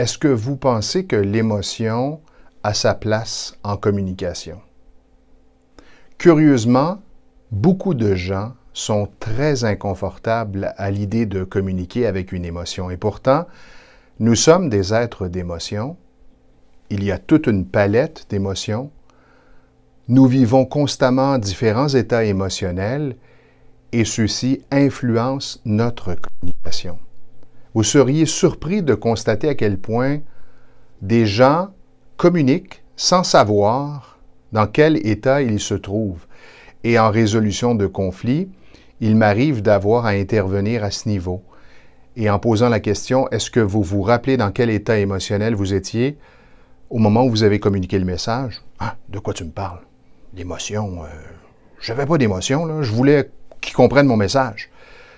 Est-ce que vous pensez que l'émotion a sa place en communication? Curieusement, beaucoup de gens sont très inconfortables à l'idée de communiquer avec une émotion. Et pourtant, nous sommes des êtres d'émotions. Il y a toute une palette d'émotions. Nous vivons constamment différents états émotionnels et ceux-ci influencent notre communication. Vous seriez surpris de constater à quel point des gens communiquent sans savoir dans quel état ils se trouvent. Et en résolution de conflits, il m'arrive d'avoir à intervenir à ce niveau. Et en posant la question, est-ce que vous vous rappelez dans quel état émotionnel vous étiez au moment où vous avez communiqué le message? Ah, de quoi tu me parles? L'émotion, je n'avais pas d'émotion, là. Je voulais qu'ils comprennent mon message.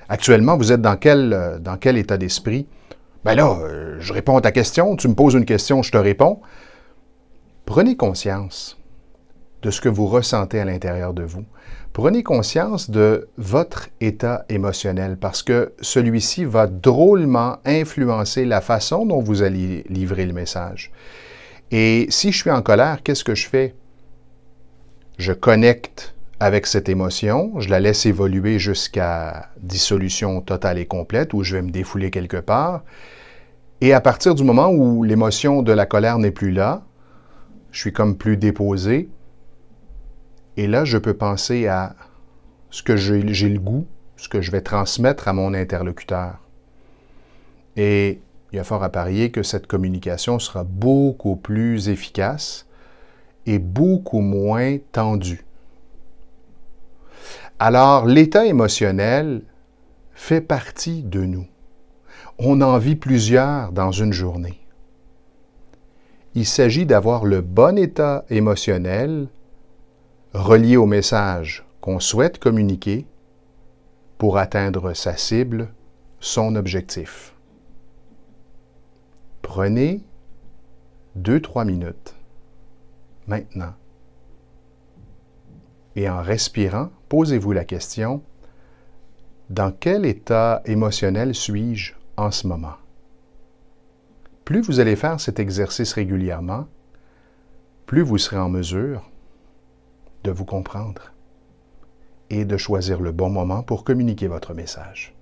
Actuellement, vous êtes dans quel état d'esprit? Ben là, je réponds à ta question, tu me poses une question, je te réponds. Prenez conscience de ce que vous ressentez à l'intérieur de vous. Prenez conscience de votre état émotionnel parce que celui-ci va drôlement influencer la façon dont vous allez livrer le message. Et si je suis en colère, qu'est-ce que je fais? Je connecte avec cette émotion, je la laisse évoluer jusqu'à dissolution totale et complète où je vais me défouler quelque part. Et à partir du moment où l'émotion de la colère n'est plus là, je suis comme plus déposé. Et là, je peux penser à ce que j'ai le goût, ce que je vais transmettre à mon interlocuteur. Et il y a fort à parier que cette communication sera beaucoup plus efficace et beaucoup moins tendue. Alors, l'état émotionnel fait partie de nous. On en vit plusieurs dans une journée. Il s'agit d'avoir le bon état émotionnel relié au message qu'on souhaite communiquer pour atteindre sa cible, son objectif. Prenez 2-3 minutes maintenant et en respirant, posez-vous la question, dans quel état émotionnel suis-je en ce moment? Plus vous allez faire cet exercice régulièrement, plus vous serez en mesure de vous comprendre et de choisir le bon moment pour communiquer votre message.